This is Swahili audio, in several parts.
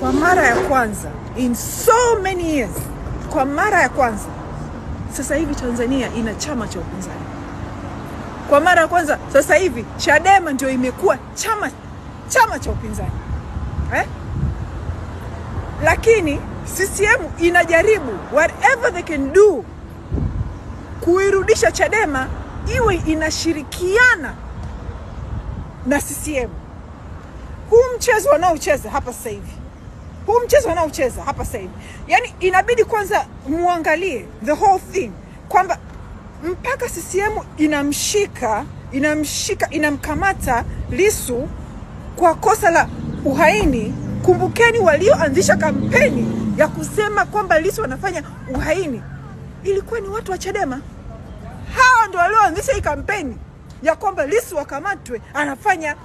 kwa mara ya kwanza in so many years, kwa mara ya kwanza sasa hivi Tanzania ina chama cha upinzani. Kwa mara ya kwanza sasa hivi Chadema ndio imekuwa chama cha upinzani. Lakini CCM inajaribu whatever they can do kuirudisha Chadema iwe inashirikiana na CCM. Huu mchezo wanaocheza hapa sasa hivi. Yani inabidi kwanza muangalie the whole thing, kwamba mpaka CCM inamkamata Lissu kwa kosa la uhaini. Kumbukeni walioanzisha kampeni ya kusema kwamba Lissu anafanya uhaini ilikuwa ni watu wa Chadema. Hawa ndio walioanzisha hii kampeni ya kwamba Lissu akamatwe anafanya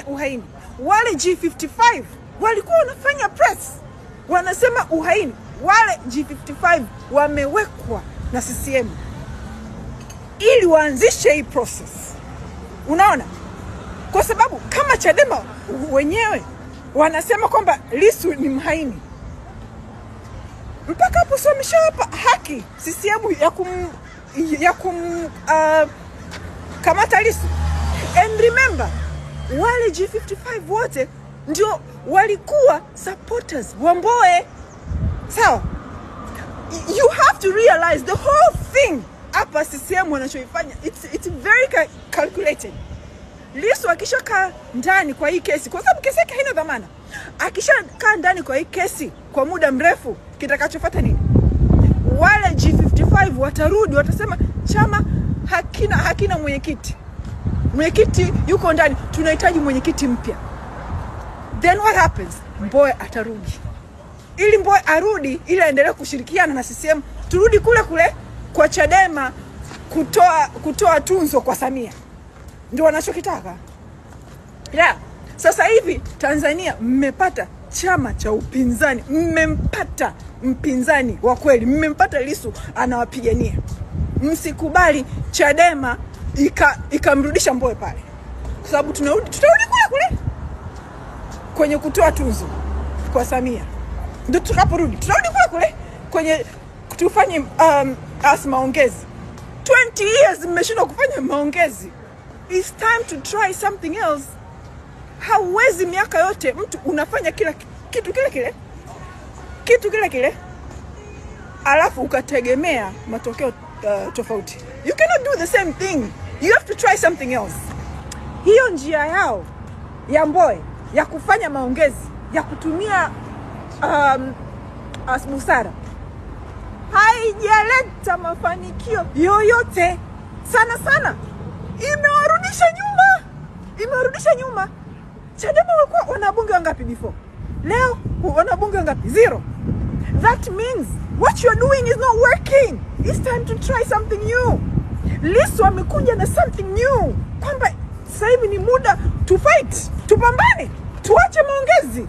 uhaini. Wale G55 walikuwa wanafanya press wanasema uhaini. Wale G55 wamewekwa na CCM ili waanzishe hii process. Unaona? Kwa sababu kama Chadema wenyewe wanasema kwamba Lissu ni mhaini, mpaka hapo sio wameshawapa haki CCM ya kamata Lissu. And remember, wale G55 wote ndio walikuwa supporters wa Mbowe. Sawa? You have to realize the whole thing hapa CCM wanachoifanya, it's very calculated. Lissu akishakaa ndani kwa hii kesi, kwa sababu kesi yake haina dhamana, akishakaa ndani kwa hii kesi kwa muda mrefu, kitakachofuata nini? Wale G55 watarudi watasema chama hakina mwenyekiti. Mwenyekiti yuko ndani, tunahitaji mwenyekiti mpya. Then what happens? Mbowe atarudi. Ili Mbowe arudi, ili aendelee kushirikiana na CCM, turudi kule kwa Chadema kutoa tunzo kwa Samia. Ndio wanachokitaka. Sasa hivi Tanzania mmepata chama cha upinzani, mmempata mpinzani wa kweli, mmempata Lissu anawapigania. Msikubali Chadema ikamrudisha Mbowe pale. Kwa sababu tutarudi kule kwenye kutoa tunzo kwa Samia. Ndio tukaporudi, tutarudi kule kwenye tufanye maongezi. 20 years mmeshindwa kufanya maongezi. It's time to try something else. Hauwezi miaka yote mtu unafanya kitu kile alafu ukategemea matokeo tofauti. You cannot do the same thing. You have to try something else. Hiyo njia yao ya Mbowe ya kufanya maongezi, ya kutumia busara, haijaleta mafanikio yoyote. Sana imewarudisha nyuma. Chadema walikuwa wanabunge wangapi before? Leo wanabunge wangapi? 0. That means what you're doing is not working. It's time to try something new. Lissu amekuja na something new, kwamba sasa hivi ni muda to fight, tupambane, tuache maongezi.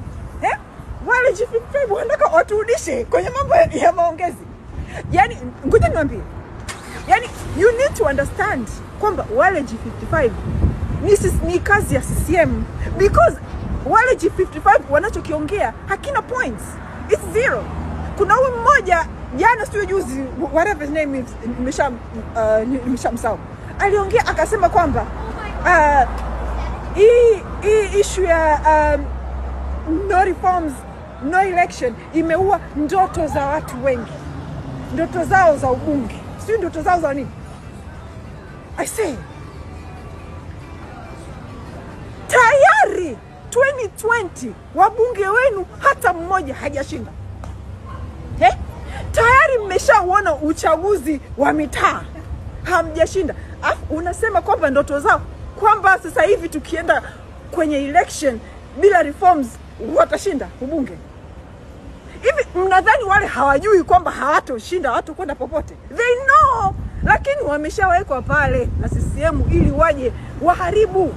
Wale G55 wanataka waturudishe kwenye mambo ya maongezi. Yani ngoja niwaambie, yani you need to understand kwamba wale G55 ni kazi ya CCM, because wale G55 wanachokiongea hakina points. It's 0. Kuna huyu mmoja jana sio juzi, whatever his name is, nimeshamsahau, aliongea akasema kwamba hii issue ya no reforms, no election imeua ndoto za watu wengi, ndoto zao za ubunge, sio ndoto zao za nini. I say tayari 2020 wabunge wenu hata mmoja hajashinda. Tayari mmeshaona uchaguzi wa mitaa, hamjashinda. Unasema kwamba ndoto zao, kwamba sasa hivi tukienda kwenye election bila reforms watashinda ubunge. Hivi mnadhani wale hawajui kwamba hawatoshinda, hawatokwenda popote? They know, lakini wameshawekwa pale na CCM ili waje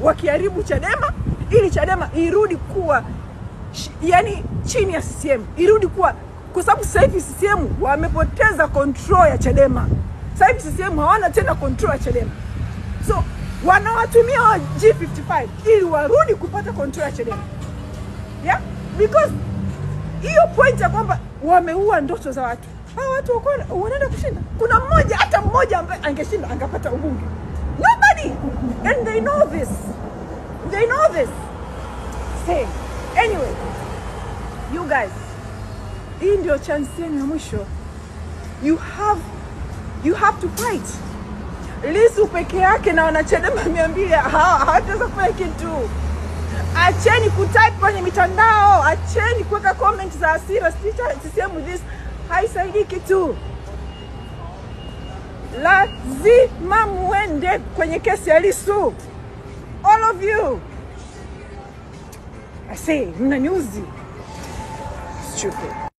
wakiharibu Chadema, ili Chadema irudi kuwa yani chini ya CCM, irudi kuwa, kwa sababu sasa hivi CCM wamepoteza control ya Chadema. Sasa hivi CCM hawana tena control ya Chadema. So wanawatumia wa G55 ili warudi kupata control ya Chadema. Because hiyo point ya kwamba wameua ndoto za watu. Hao watu wanaenda kushinda. Kuna mmoja, hata mmoja ambaye angeshinda angepata ubunge. Nobody. And they know this. They know this. Say, anyway, you guys, hii ndio chance yenu ya mwisho. You have to fight. Lissu peke yake na wanachadema 200 hawataweza kufanya kitu. Acheni kutype kwenye mitandao, acheni kuweka comment za hasira, CCM this haisaidii kitu. Lazima muende kwenye kesi ya Lissu. All of you. I say, mnanyuzi. Stupid.